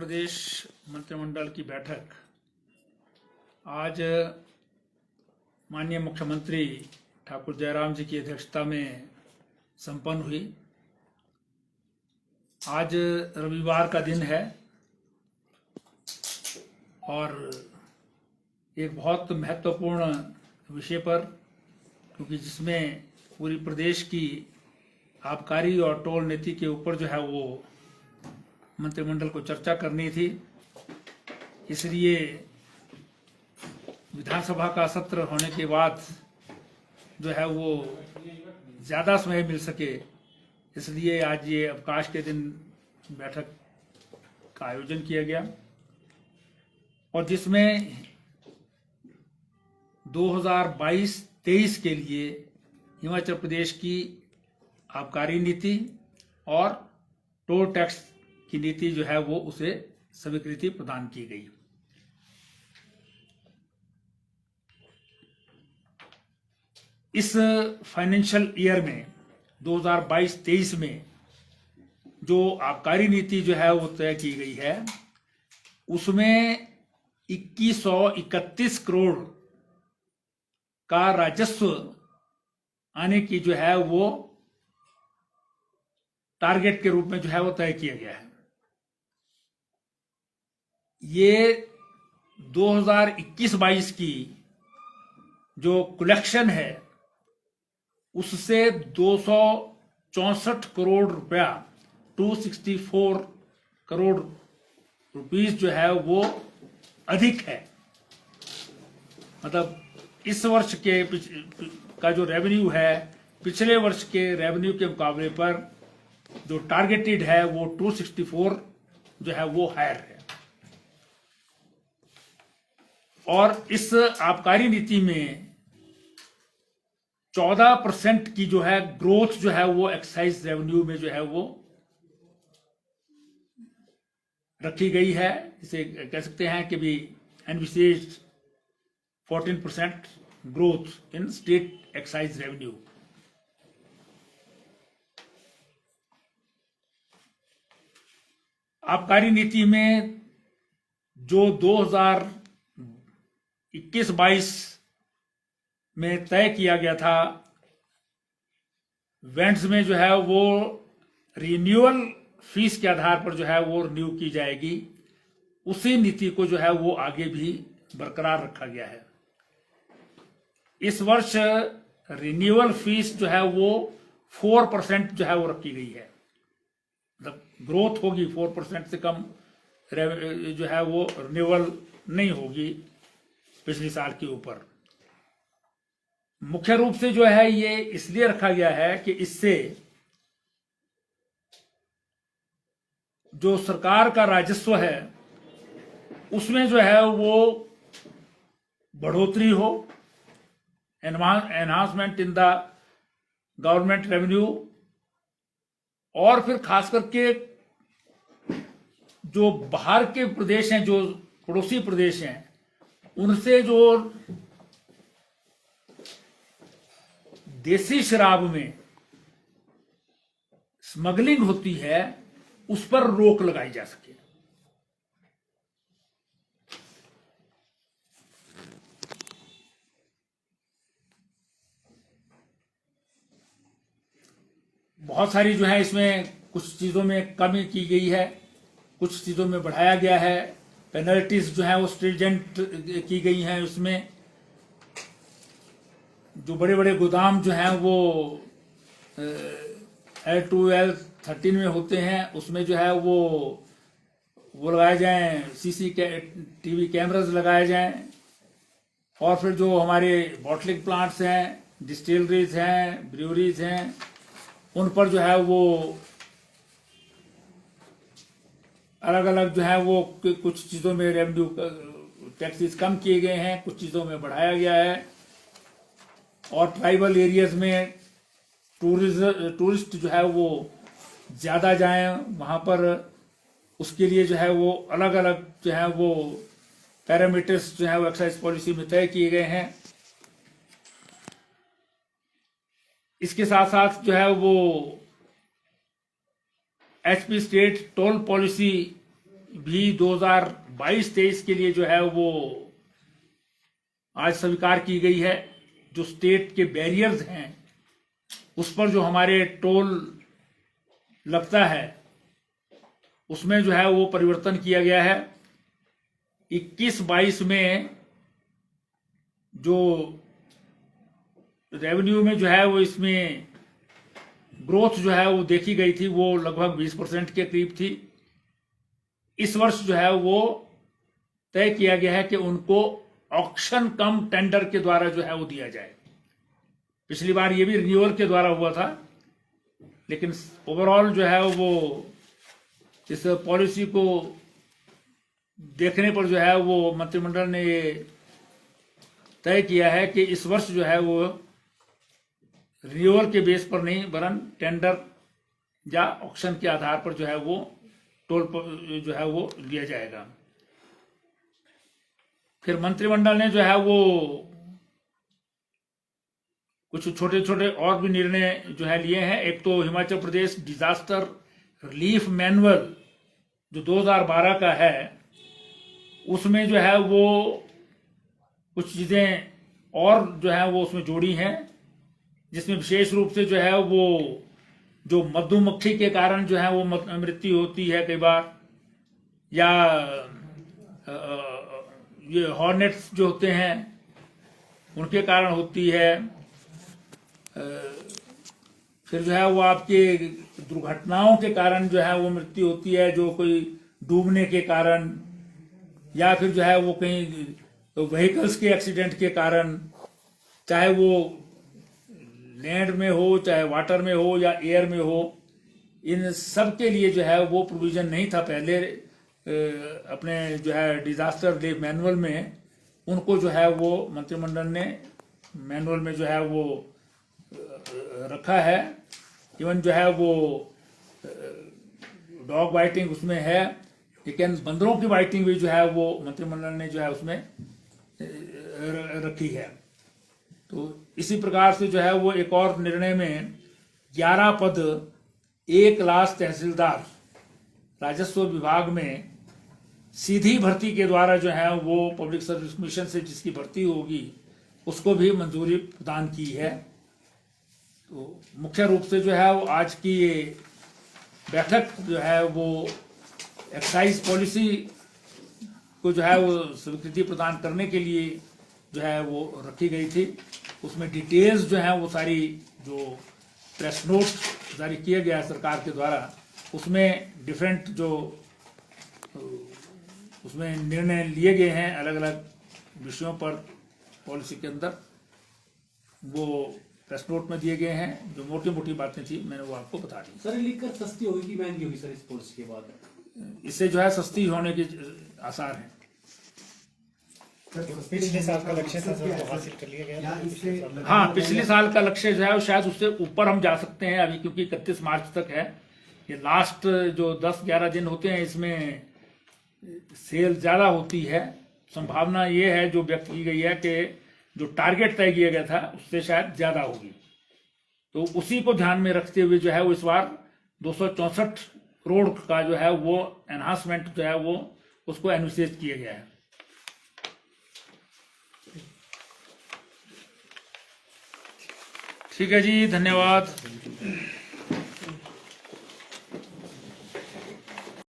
प्रदेश मंत्रिमंडल की बैठक आज माननीय मुख्यमंत्री ठाकुर जयराम जी की अध्यक्षता में संपन्न हुई। आज रविवार का दिन है और एक बहुत महत्वपूर्ण विषय पर, क्योंकि जिसमें पूरी प्रदेश की आबकारी और टोल नीति के ऊपर जो है वो मंत्रिमंडल को चर्चा करनी थी। इसलिए विधानसभा का सत्र होने के बाद जो है वो ज़्यादा समय मिल सके, इसलिए आज ये अवकाश के दिन बैठक का आयोजन किया गया और जिसमें 2022-23 के लिए हिमाचल प्रदेश की आबकारी नीति और टोल टैक्स की नीति जो है वो उसे स्वीकृति प्रदान की गई। इस फाइनेंशियल ईयर में 2022-23 में जो आबकारी नीति जो है वो तय की गई है, उसमें 2131 करोड़ का राजस्व आने की जो है वो टारगेट के रूप में जो है वो तय किया गया है। ये 2021-22 की जो कलेक्शन है उससे 264 करोड़ रुपया 264 करोड़ रुपीस जो है वो अधिक है। मतलब इस वर्ष के का जो रेवेन्यू है पिछले वर्ष के रेवेन्यू के मुकाबले पर जो टारगेटेड है वो 264 जो है वो हायर है। और इस आबकारी नीति में 14% की जो है ग्रोथ जो है वो एक्साइज रेवेन्यू में जो है वो रखी गई है। इसे कह सकते हैं कि भी envisages 14% growth in state excise revenue. आबकारी नीति में जो 2021-22 में तय किया गया था, वेंट्स में जो है वो रिन्यूअल फीस के आधार पर जो है वो रिन्यू की जाएगी। उसी नीति को जो है वो आगे भी बरकरार रखा गया है। इस वर्ष रिन्यूअल फीस जो है वो 4% जो है वो रखी गई है। मतलब ग्रोथ होगी 4% से कम जो है वो रिन्यूअल नहीं होगी पिछले साल के ऊपर। मुख्य रूप से जो है ये इसलिए रखा गया है कि इससे जो सरकार का राजस्व है उसमें जो है वो बढ़ोतरी हो, enhancement in the government revenue, और फिर खास करके जो बाहर के प्रदेश हैं, जो पड़ोसी प्रदेश हैं, उनसे जो देसी शराब में स्मगलिंग होती है उस पर रोक लगाई जा सके। बहुत सारी जो है इसमें कुछ चीजों में कमी की गई है, कुछ चीजों में बढ़ाया गया है। पेनल्टीज जो है वो स्ट्रिंजेंट की गई हैं। उसमें जो बड़े बड़े गोदाम जो हैं वो L2 L13 में होते हैं, उसमें जो है वो लगाए जाएं, CCTV कैमरास लगाए जाएं। और फिर जो हमारे बॉटलिंग प्लांट्स हैं, डिस्टिलरीज हैं, ब्रूअरीज हैं, उन पर जो है वो अलग अलग जो है वो कुछ चीज़ों में रेवेन्यू टैक्सेस कम किए गए हैं, कुछ चीज़ों में बढ़ाया गया है। और ट्राइबल एरियाज में टूरिस्ट जो है वो ज़्यादा जाएं वहाँ पर, उसके लिए जो है वो अलग अलग जो है वो पैरामीटर्स जो है वो एक्साइज पॉलिसी में तय किए गए हैं। इसके साथ साथ जो है वो एचपी स्टेट टोल पॉलिसी भी 2022-23 के लिए जो है वो आज स्वीकार की गई है। जो स्टेट के बैरियर्स हैं उस पर जो हमारे टोल लगता है उसमें जो है वो परिवर्तन किया गया है। 21-22 में जो रेवेन्यू में जो है वो इसमें ग्रोथ जो है वो देखी गई थी वो लगभग 20% के करीब थी। इस वर्ष जो है वो तय किया गया है कि उनको ऑक्शन कम टेंडर के द्वारा जो है वो दिया जाए। पिछली बार ये भी रिन्यूअल के द्वारा हुआ था, लेकिन ओवरऑल जो है वो इस पॉलिसी को देखने पर जो है वो मंत्रिमंडल ने ये तय किया है कि इस वर्ष जो है वो रिन्यूअल के बेस पर नहीं वरन टेंडर या ऑक्शन के आधार पर जो है वो टोल जो है वो लिया जाएगा। फिर मंत्रिमंडल ने जो है वो कुछ छोटे छोटे और भी निर्णय जो है लिए हैं। एक तो Himachal Pradesh disaster relief manual जो 2012 का है उसमें जो है वो कुछ चीजें और जो है वो उसमें जोड़ी हैं, जिसमें विशेष रूप से जो है वो जो मधुमक्खी के कारण जो है वो मृत्यु होती है कई बार, या ये हॉर्नेट्स जो होते हैं उनके कारण होती है। फिर जो है वो आपके दुर्घटनाओं के कारण जो है वो मृत्यु होती है, जो कोई डूबने के कारण या फिर जो है वो कहीं व्हीकल्स के एक्सीडेंट के कारण, चाहे वो लैंड में हो चाहे वाटर में हो या एयर में हो, इन सब के लिए जो है वो प्रोविजन नहीं था पहले अपने जो है डिजास्टर रिलीफ मैनुअल में। उनको जो है वो मंत्रिमंडल ने मैनुअल में जो है वो रखा है। इवन जो है वो डॉग बाइटिंग उसमें है, लेकिन बंदरों की बाइटिंग भी जो है वो मंत्रिमंडल ने जो है उसमें रखी है। तो इसी प्रकार से जो है वो एक और निर्णय में 11 पद 1 लाख तहसीलदार राजस्व विभाग में सीधी भर्ती के द्वारा जो है वो पब्लिक सर्विस कमीशन से जिसकी भर्ती होगी उसको भी मंजूरी प्रदान की है। तो मुख्य रूप से जो है वो आज की ये बैठक जो है वो एक्साइज पॉलिसी को जो है वो स्वीकृति प्रदान करने के लिए जो है वो रखी गई थी। उसमें डिटेल्स जो है वो सारी जो प्रेस नोट जारी किया गया सरकार के द्वारा उसमें डिफरेंट जो उसमें निर्णय लिए गए हैं अलग अलग विषयों पर पॉलिसी के अंदर, वो प्रेस नोट में दिए गए हैं। जो मोटी मोटी बातें थी मैंने वो आपको बता दी। सर लिखकर सस्ती होगी कि महंगी होगी सर इस पॉलिसी के बाद? इससे जो है सस्ती होने के आसार हैं। पिछले साल का लक्ष्य था सर, वो हासिल कर लिया गया। हाँ, पिछले साल का लक्ष्य जो है वो शायद उससे ऊपर हम जा सकते हैं अभी, क्योंकि 31 मार्च तक है। ये लास्ट जो 10-11 दिन होते हैं इसमें सेल ज्यादा होती है। संभावना ये है जो व्यक्त की गई है कि जो टारगेट तय किया गया था उससे शायद ज्यादा होगी। तो उसी को ध्यान में रखते हुए जो है वो इस बार 264 करोड़ का जो है वो एनहांसमेंट जो है वो उसको एनविसेज किया गया है। ठीक है जी, धन्यवाद।